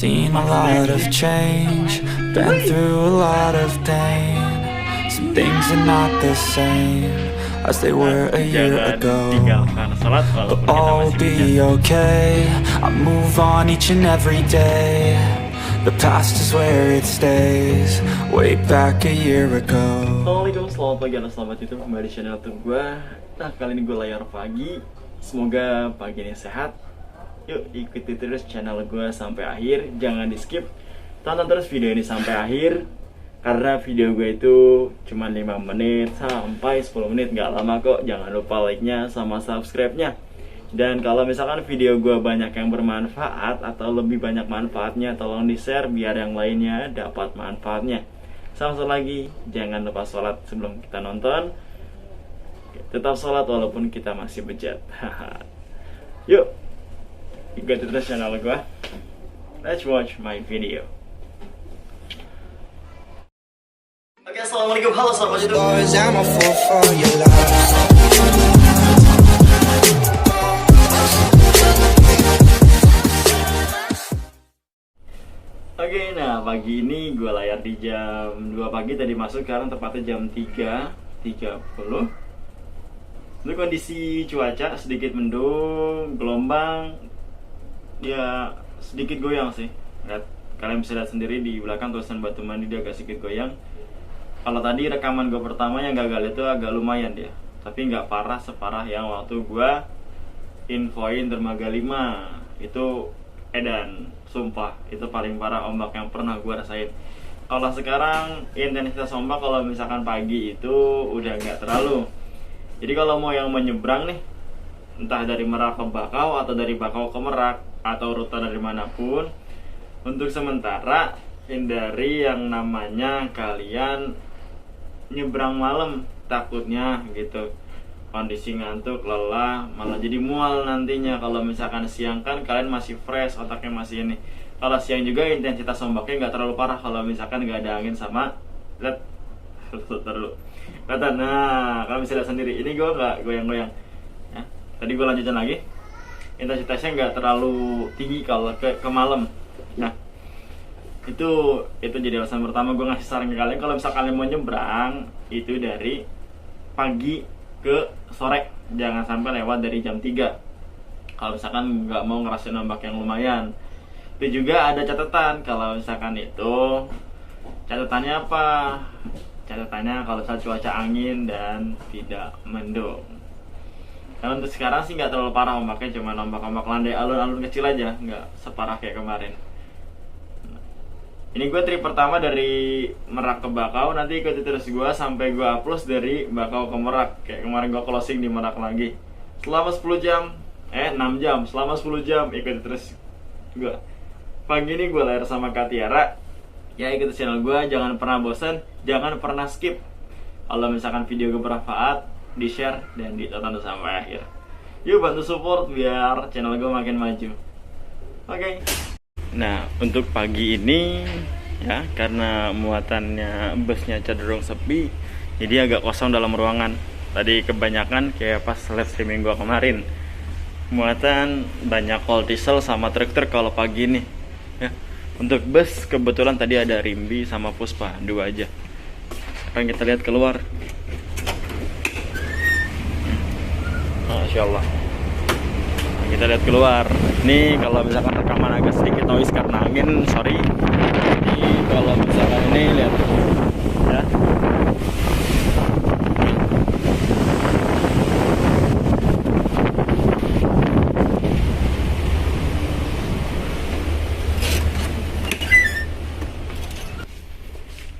Seen a lot of change, been through a lot of pain. Some things are not the same as they were a year ago, but all will be okay. I move on each and every day. The past is where it stays, way back a year ago. Assalamualaikum, selamat pagi dan selamat YouTube kembali di channel YouTube gue. Nah, kali ini gue layar pagi. Semoga pagi ini sehat. Yuk ikuti terus channel gue sampai akhir, jangan di skip. Tonton terus video ini sampai akhir, karena video gue itu cuma 5 menit sampai 10 menit, gak lama kok. Jangan lupa like-nya sama subscribe-nya. Dan kalau misalkan video gue banyak yang bermanfaat atau lebih banyak manfaatnya, tolong di-share biar yang lainnya dapat manfaatnya. Sama satu lagi, jangan lupa sholat sebelum kita nonton. Tetap sholat walaupun kita masih bejat. Yuk, ikuti terus channel gue. Let's watch my video. Oke, assalamualaikum, halo sahabat YouTube. Oke, nah pagi ini gue layar di jam 2 pagi, tadi masuk, sekarang tepatnya jam 3.30. Untuk kondisi cuaca sedikit mendung, gelombang ya sedikit goyang sih. Lihat, kalian bisa lihat sendiri di belakang tulisan Batu Mandi dia agak sedikit goyang. Kalau tadi rekaman gue pertama yang gagal itu agak lumayan dia, tapi nggak parah separah yang waktu gue infoin dermaga 5 itu edan. Sumpah, itu paling parah ombak yang pernah gue rasain. Kalau sekarang intensitas ombak kalau misalkan pagi itu udah nggak terlalu. Jadi kalau mau yang menyeberang nih, entah dari Merak ke Bakau atau dari Bakau ke Merak atau rute dari manapun, untuk sementara hindari yang namanya kalian nyebrang malam, takutnya gitu kondisi ngantuk, lelah, malah jadi mual nantinya. Kalau misalkan siang kan kalian masih fresh, otaknya masih ini. Kalau siang juga intensitas ombaknya nggak terlalu parah kalau misalkan nggak ada angin sama kata. Nah, kalian bisa lihat sendiri, ini gue nggak goyang-goyang ya. Tadi gue lanjutin lagi, intensitasnya nggak terlalu tinggi kalau ke malam. Nah, itu jadi alasan pertama gue ngasih saran ke kalian. Kalau misalkan kalian mau nyebrang itu dari pagi ke sore, jangan sampai lewat dari jam 3 kalau misalkan nggak mau ngerasain ombak yang lumayan. Itu juga ada catatan, kalau misalkan itu catatannya apa? Catatannya kalau misalnya cuaca angin dan tidak mendung. Dan untuk sekarang sih nggak terlalu parah ombaknya, cuma ombak-ombak landai alun-alun kecil aja, nggak separah kayak kemarin. Ini gue trip pertama dari Merak ke Bakau, nanti ikuti terus gue sampai gue upload dari Bakau ke Merak. Kayak kemarin gue closing di Merak lagi selama 10 jam, 6 jam, selama 10 jam, ikuti terus gue. Pagi ini gue layar sama Kak Tiara. Ya, ikuti channel gue, jangan pernah bosan, jangan pernah skip. Kalau misalkan video gue bermanfaat, di share dan ditonton sampai akhir. Yuk bantu support biar channel gue makin maju. Oke. Nah, untuk pagi ini ya, karena muatannya busnya cenderung sepi, jadi agak kosong dalam ruangan. Tadi kebanyakan kayak pas live streaming gua kemarin, muatan banyak cold diesel sama truk-truk kalau pagi ini ya. Untuk bus kebetulan tadi ada Rimbi sama Puspa, 2 aja. Sekarang kita lihat keluar. Masya Allah, kita lihat keluar. Ini kalau misalkan rekaman agak sedikit noise karena angin, sorry. Jadi kalau misalkan ini lihat ya.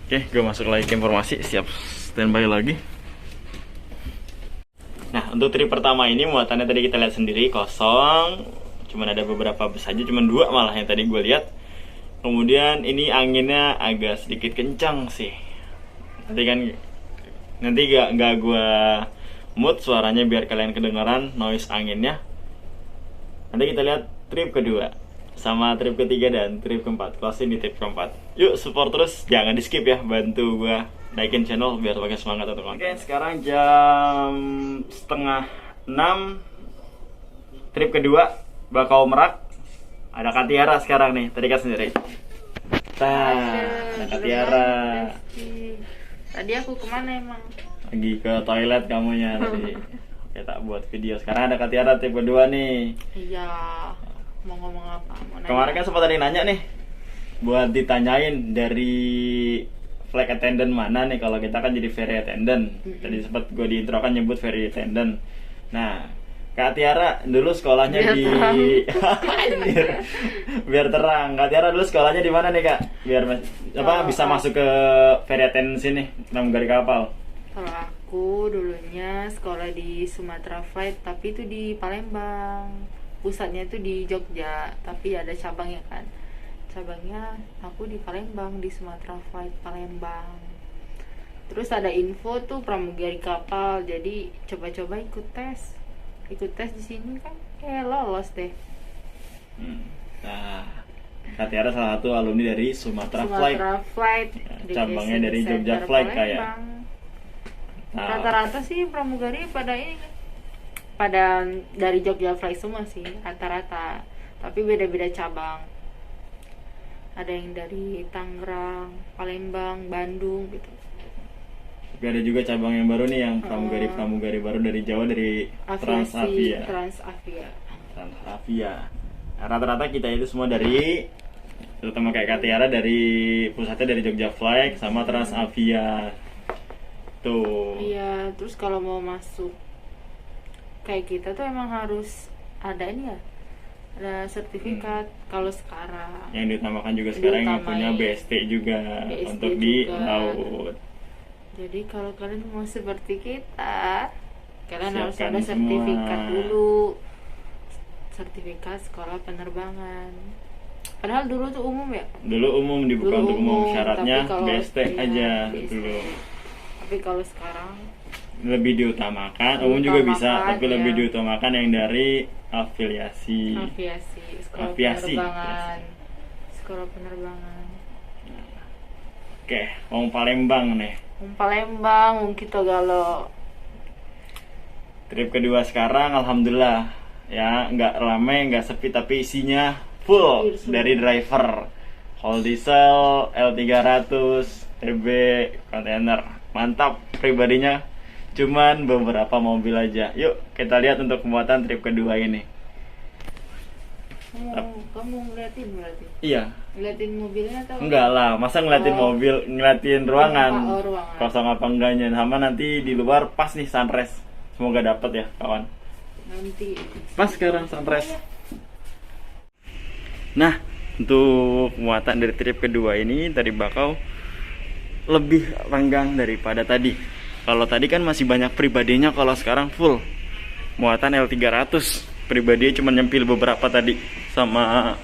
Oke, gue masuk lagi ke informasi, siap standby lagi. Nah, untuk trip pertama ini muatannya tadi kita lihat sendiri kosong, cuman ada beberapa bus aja, cuman 2 malah yang tadi gue lihat. Kemudian ini anginnya agak sedikit kencang sih. Nanti gak gue mute suaranya biar kalian kedengaran noise anginnya. Nanti kita lihat trip kedua sama trip ketiga dan trip keempat, closing di trip keempat. Yuk support terus, jangan di skip ya, bantu gue naikin channel biar makin semangat untuk konten. Oke, sekarang jam 5:30 trip kedua Bakau Merak. Ada Kak Tiara sekarang nih, tadi kan sendiri. Ada Kak Tiara. Tadi aku kemana emang? Lagi ke toilet kamunya tadi. Oke, tak buat video. Sekarang ada Kak Tiara tipe kedua nih. Iya. Mau ngomong apa? Mau nanya? Kemarin kan sempat ada yang nanya nih, buat ditanyain dari flight attendant mana nih, kalau kita kan jadi ferry attendant. Tadi sempat gue di intro kan nyebut ferry attendant. Nah, Kak Tiara dulu sekolahnya Biar di terang. biar terang. Kak Tiara dulu sekolahnya di mana nih Kak? Biar bisa masuk ke ferry attendant sini, pramugari kapal. Kalau aku dulunya sekolah di Sumatera Flight, tapi itu di Palembang. Pusatnya itu di Jogja, tapi ada cabangnya kan. Cabangnya aku di Palembang, di Sumatera Flight Palembang. Terus ada info tuh pramugari kapal, jadi coba-coba ikut tes di sini kan lolos deh. Nah, Kak Tiara salah satu alumni dari Sumatera Flight. Flight Ya, cabangnya Division dari Center Jogja Flight kayak. Palembang. Nah, Rata-rata sih pramugari pada ini pada dari Jogja Flight semua sih rata-rata, tapi beda-beda cabang. Ada yang dari Tangerang, Palembang, Bandung gitu. tapi ada juga cabang yang baru nih, yang pramugari baru dari Jawa, dari Transavia. Transavia. Nah, rata-rata kita itu semua dari, terutama kayak Kak Tiara dari pusatnya dari Jogja Flight sama Transavia. Tuh. Iya, terus kalau mau masuk kayak kita tuh emang harus ada ini ya, ada sertifikat. Kalau sekarang Yang diutamakan juga sekarang yang punya Diutamain. BST juga BST untuk di juga. laut. Jadi kalau kalian mau seperti kita, kalian harus Siapkan ada sertifikat semua. dulu, sertifikat sekolah penerbangan. Padahal dulu tuh umum ya. Dulu umum, dibuka Dulu untuk umum, umum, syaratnya tapi kalau- BST iya, aja BST. dulu. Tapi kalau sekarang Lebih diutamakan, umum juga bisa, Diutamakan, tapi lebih iya. diutamakan yang dari afiliasi. aviasi, sekolah Aviasi. penerbangan, sekolah penerbangan. Oke, Wong Palembang nih. Palembang, kita galau. Trip kedua sekarang, alhamdulillah ya, nggak ramai, nggak sepi, tapi isinya full dari driver. Whole diesel, L300, TB, kontainer, mantap. Pribadinya cuman beberapa mobil aja. Yuk kita lihat untuk pembuatan trip kedua ini. Kamu ngeliatin berarti? Iya, Ngeliatin mobilnya atau? enggak lah, masa ngeliatin Oh. mobil, ngeliatin ruangan, Ruangan. kosong apa enggaknya. Sama nanti di luar pas nih sunrise. Semoga dapet ya kawan. Nanti. Pas sekarang sunrise. Nah, untuk muatan dari trip kedua ini tadi bakau lebih renggang daripada tadi. Kalau tadi kan masih banyak pribadinya, kalau sekarang full muatan L300. Pribadinya cuma nyempil beberapa tadi, sama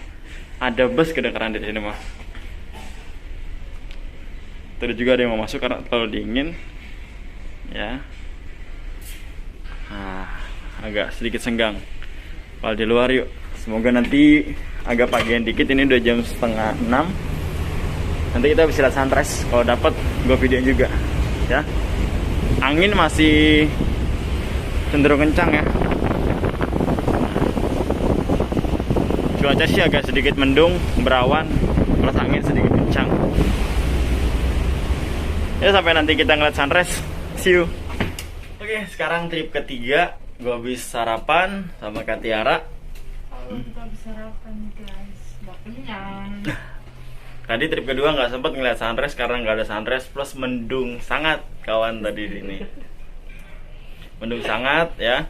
ada bus kedengeran di sini mah. Tadi juga ada yang mau masuk karena terlalu dingin. Ya. Nah, agak sedikit senggang. Kalau di luar yuk. Semoga nanti agak pagian dikit, ini udah jam 5:30. Nanti kita bisa lihat sunrise. Kalau dapat gue videoin juga, ya. Angin masih cenderung kencang ya. Cuaca sih agak sedikit mendung, berawan, plus angin sedikit kencang. Ya sampai nanti kita ngeliat sunrise. See you. Oke, sekarang trip ketiga. Gue habis sarapan sama Kak Tiara. Kalau kita bisa sarapan guys, udah kenyang. Tadi trip kedua nggak sempet ngeliat sunrise karena nggak ada sunrise, plus mendung sangat kawan tadi di sini. Mendung sangat ya.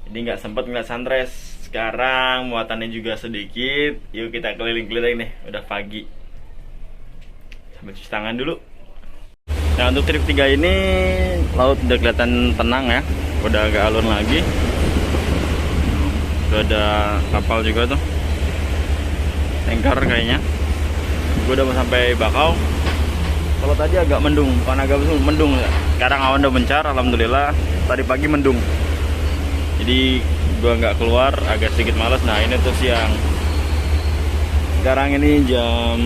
Jadi nggak sempet ngeliat sunrise. Sekarang muatannya juga sedikit. Yuk kita keliling-keliling nih. Udah pagi. Sambil cuci tangan dulu. Nah untuk trip 3 ini laut udah kelihatan tenang ya. Udah agak alun lagi. Udah ada kapal juga tuh. Tanker kayaknya. Gue udah mau sampai Bakau. Kalau tadi agak mendung, kan agak mendung ya. Sekarang awan udah mencar, alhamdulillah. Tadi pagi mendung. Jadi gue nggak keluar, agak sedikit males. Nah ini tuh siang. Sekarang ini jam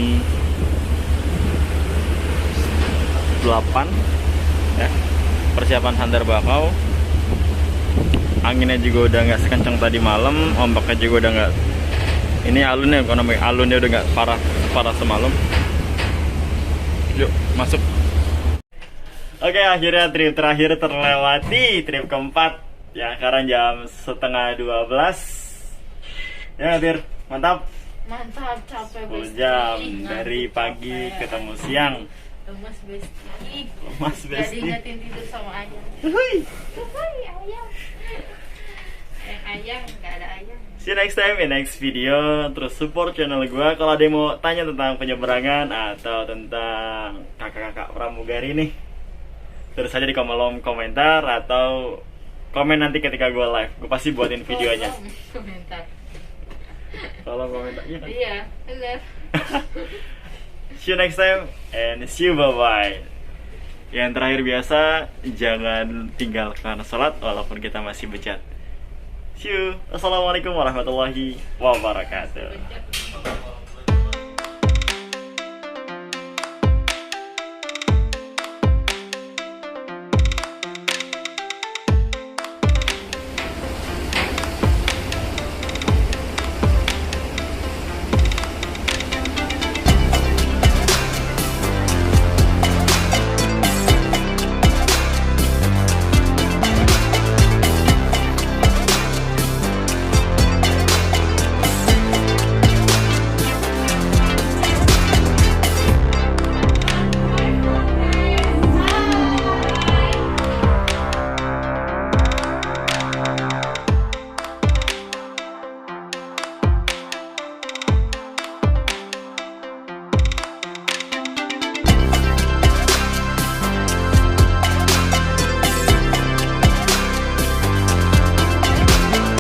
8 ya. Persiapan sandar Bakau. Anginnya juga udah nggak sekencang tadi malam, ombaknya juga udah nggak Ini alunnya, ekonomi alunnya udah nggak parah semalam. Yuk masuk. Oke, akhirnya trip terakhir terlewati, trip keempat. Ya sekarang jam 11:30. Ya Tir, mantap. Mantap, capek 10 Besti. jam Ngantuk, dari pagi capek. ketemu siang. Lemes Besti. Mas Gak Besti. diingetin tidur sama ayam. Hui. Hai ayam. Ayam, gak ada ayam. See you next time in next video. Terus support channel gue. Kalau ada yang mau tanya tentang penyeberangan atau tentang kakak-kakak pramugari nih, terus aja di kolom komentar atau komen nanti ketika gue live. Gue pasti buatin videonya. Komentar. Kolom komentar. Iya. Iya, bener. See you next time and see you, bye bye. Yang terakhir biasa, jangan tinggalkan sholat walaupun kita masih bejat. See you. Assalamualaikum warahmatullahi wabarakatuh.